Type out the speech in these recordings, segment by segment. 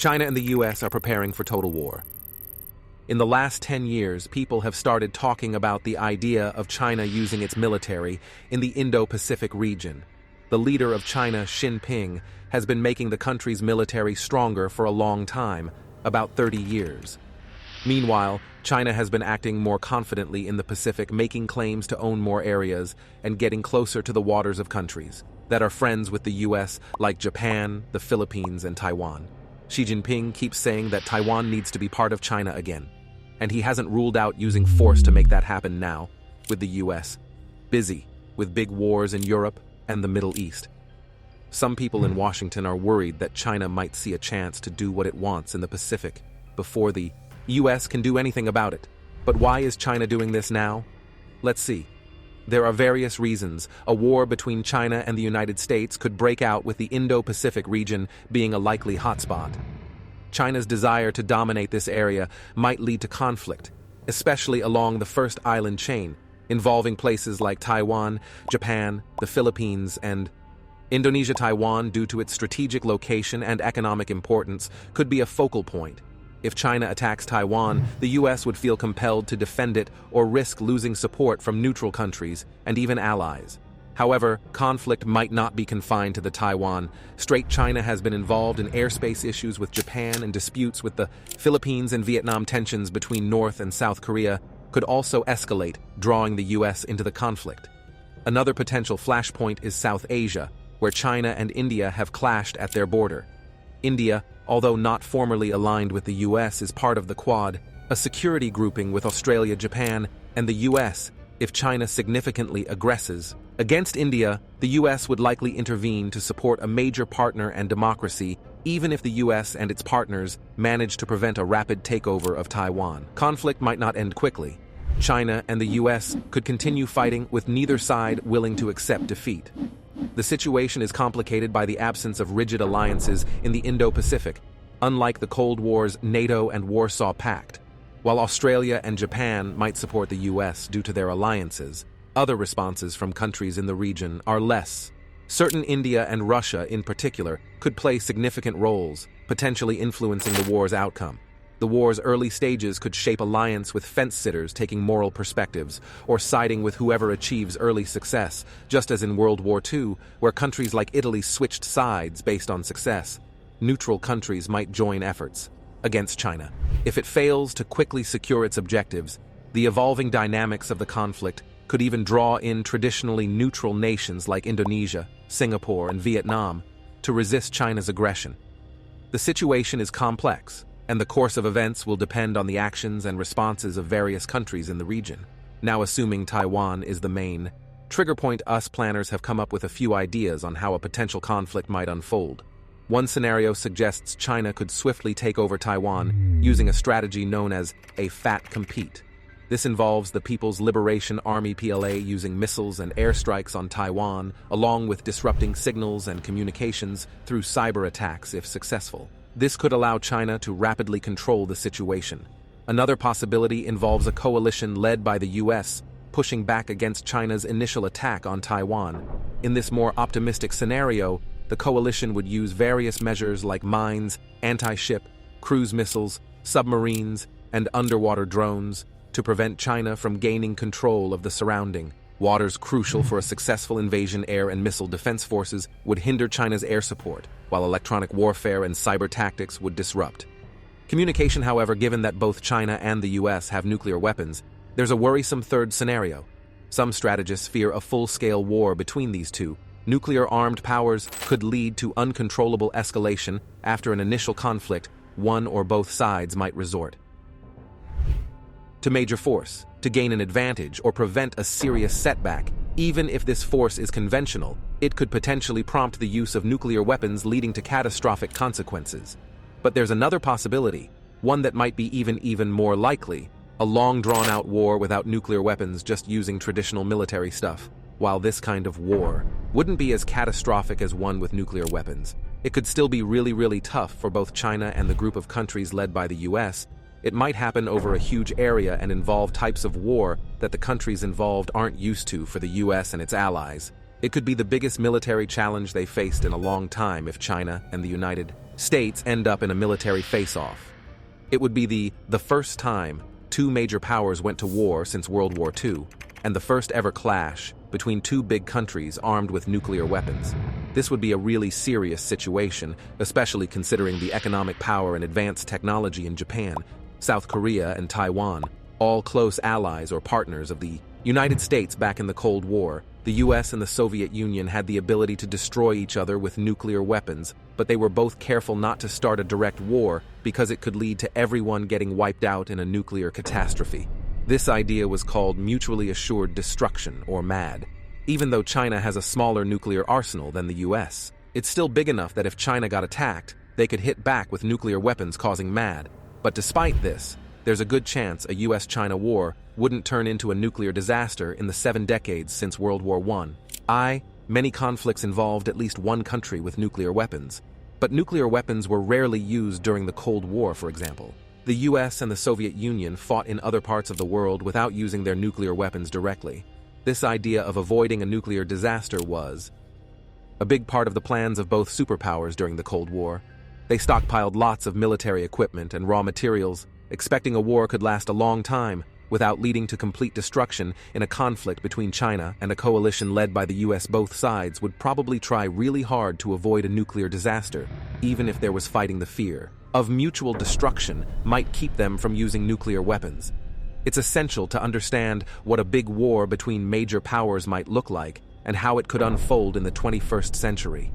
China and the US are preparing for total war. In the last 10 years, people have started talking about the idea of China using its military in the Indo-Pacific region. The leader of China, Xi Jinping, has been making the country's military stronger for a long time, about 30 years. Meanwhile, China has been acting more confidently in the Pacific, making claims to own more areas and getting closer to the waters of countries that are friends with the US, like Japan, the Philippines, and Taiwan. Xi Jinping keeps saying that Taiwan needs to be part of China again, and he hasn't ruled out using force to make that happen now, with the US busy with big wars in Europe and the Middle East. Some people in Washington are worried that China might see a chance to do what it wants in the Pacific before the US can do anything about it. But why is China doing this now? Let's see. There are various reasons. A war between China and the United States could break out, with the Indo-Pacific region being a likely hotspot. China's desire to dominate this area might lead to conflict, especially along the first island chain, involving places like Taiwan, Japan, the Philippines, and Indonesia. Taiwan, due to its strategic location and economic importance, could be a focal point. If China attacks Taiwan, the US would feel compelled to defend it or risk losing support from neutral countries and even allies. However, conflict might not be confined to the Taiwan. Strait. China has been involved in airspace issues with Japan and disputes with the Philippines and Vietnam. Tensions between North and South Korea could also escalate, drawing the US into the conflict. Another potential flashpoint is South Asia, where China and India have clashed at their border. India, although not formally aligned with the US, is part of the Quad, a security grouping with Australia, Japan, and the US. If China significantly aggresses against India, the US would likely intervene to support a major partner and democracy, even if the US and its partners manage to prevent a rapid takeover of Taiwan. Conflict might not end quickly. China and the US could continue fighting, with neither side willing to accept defeat. The situation is complicated by the absence of rigid alliances in the Indo-Pacific, unlike the Cold War's NATO and Warsaw Pact. While Australia and Japan might support the US due to their alliances, other responses from countries in the region are less certain. India and Russia, in particular, could play significant roles, potentially influencing the war's outcome. The war's early stages could shape alliance with fence-sitters taking moral perspectives, or siding with whoever achieves early success, just as in World War II, where countries like Italy switched sides based on success. Neutral countries might join efforts against China. If it fails to quickly secure its objectives, the evolving dynamics of the conflict could even draw in traditionally neutral nations like Indonesia, Singapore, and Vietnam to resist China's aggression. The situation is complex, and the course of events will depend on the actions and responses of various countries in the region. Now, assuming Taiwan is the main trigger point, us planners have come up with a few ideas on how a potential conflict might unfold. One scenario suggests China could swiftly take over Taiwan using a strategy known as a fat compete. This involves the People's Liberation Army (PLA) using missiles and airstrikes on Taiwan, along with disrupting signals and communications through cyber attacks if successful. This could allow China to rapidly control the situation. Another possibility involves a coalition led by the US, pushing back against China's initial attack on Taiwan. In this more optimistic scenario, the coalition would use various measures like mines, anti-ship, cruise missiles, submarines, and underwater drones to prevent China from gaining control of the surrounding waters. Crucial for a successful invasion, air and missile defense forces would hinder China's air support, while electronic warfare and cyber tactics would disrupt communication. However, given that both China and the US have nuclear weapons, there's a worrisome third scenario. Some strategists fear a full-scale war between these two nuclear-armed powers could lead to uncontrollable escalation. After an initial conflict, one or both sides might resort to major force to gain an advantage or prevent a serious setback. Even if this force is conventional, it could potentially prompt the use of nuclear weapons, leading to catastrophic consequences. But there's another possibility, one that might be even more likely: a long drawn-out war without nuclear weapons, just using traditional military stuff. While this kind of war wouldn't be as catastrophic as one with nuclear weapons, it could still be really tough for both China and the group of countries led by the US. It might happen over a huge area and involve types of war that the countries involved aren't used to for the US and its allies. It could be the biggest military challenge they faced in a long time if China and the United states end up in a military face-off. It would be the first time two major powers went to war since World War II, and the first ever clash between two big countries armed with nuclear weapons. This would be a really serious situation, especially considering the economic power and advanced technology in Japan, South Korea, and Taiwan, all close allies or partners of the United States back in the Cold War. The US and the Soviet Union had the ability to destroy each other with nuclear weapons, but they were both careful not to start a direct war because it could lead to everyone getting wiped out in a nuclear catastrophe. This idea was called mutually assured destruction, or MAD. Even though China has a smaller nuclear arsenal than the US, it's still big enough that if China got attacked, they could hit back with nuclear weapons causing MAD. But despite this, there's a good chance a US-China war wouldn't turn into a nuclear disaster in the 7 decades since World War I. Many conflicts involved at least one country with nuclear weapons. But nuclear weapons were rarely used during the Cold War, for example. The US and the Soviet Union fought in other parts of the world without using their nuclear weapons directly. This idea of avoiding a nuclear disaster was a big part of the plans of both superpowers during the Cold War. They stockpiled lots of military equipment and raw materials, expecting a war could last a long time without leading to complete destruction in a conflict between China and a coalition led by the US. Both sides would probably try really hard to avoid a nuclear disaster, even if there was fighting. The fear of mutual destruction might keep them from using nuclear weapons. It's essential to understand what a big war between major powers might look like and how it could unfold in the 21st century.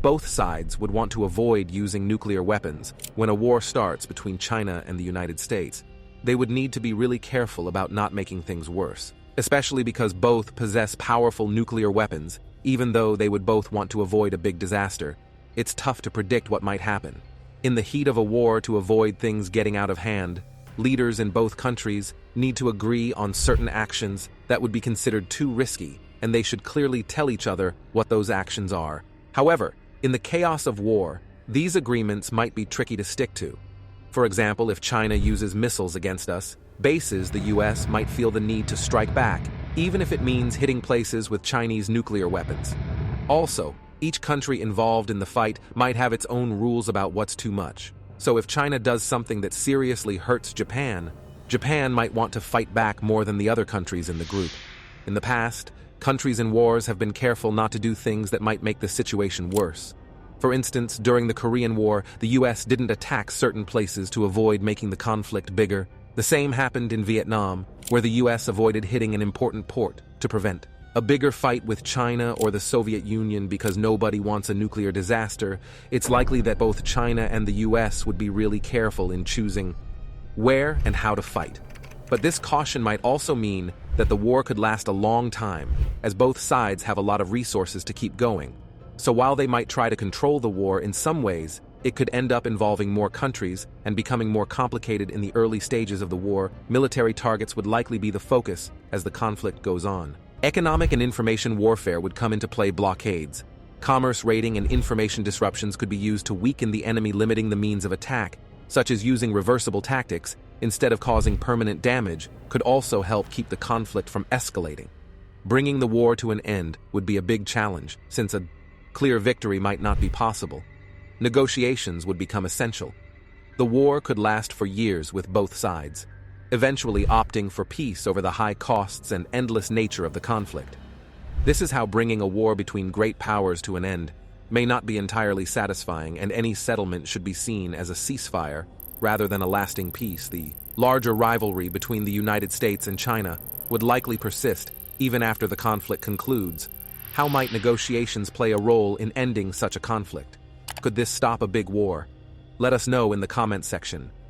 Both sides would want to avoid using nuclear weapons when a war starts between China and the United States. They would need to be really careful about not making things worse, especially because both possess powerful nuclear weapons. Even though they would both want to avoid a big disaster, it's tough to predict what might happen. In the heat of a war, to avoid things getting out of hand, leaders in both countries need to agree on certain actions that would be considered too risky, and they should clearly tell each other what those actions are. However, in the chaos of war, these agreements might be tricky to stick to. For example, if China uses missiles against us, bases the US might feel the need to strike back, even if it means hitting places with Chinese nuclear weapons. Also, each country involved in the fight might have its own rules about what's too much. So if China does something that seriously hurts Japan, Japan might want to fight back more than the other countries in the group. In the past, countries in wars have been careful not to do things that might make the situation worse. For instance, during the Korean War, the US didn't attack certain places to avoid making the conflict bigger. The same happened in Vietnam, where the US avoided hitting an important port to prevent a bigger fight with China or the Soviet Union. Because nobody wants a nuclear disaster, it's likely that both China and the US would be really careful in choosing where and how to fight. But this caution might also mean that the war could last a long time, as both sides have a lot of resources to keep going. So while they might try to control the war in some ways, it could end up involving more countries and becoming more complicated in the early stages of the war. Military targets would likely be the focus as the conflict goes on. Economic and information warfare would come into play. Blockades, commerce raiding, and information disruptions could be used to weaken the enemy, limiting the means of attack, such as using reversible tactics instead of causing permanent damage, could also help keep the conflict from escalating. Bringing the war to an end would be a big challenge, since a clear victory might not be possible. Negotiations would become essential. The war could last for years, with both sides eventually opting for peace over the high costs and endless nature of the conflict. This is how bringing a war between great powers to an end may not be entirely satisfying, and any settlement should be seen as a ceasefire rather than a lasting peace. The larger rivalry between the United States and China would likely persist even after the conflict concludes. How might negotiations play a role in ending such a conflict? Could this stop a big war? Let us know in the comment section.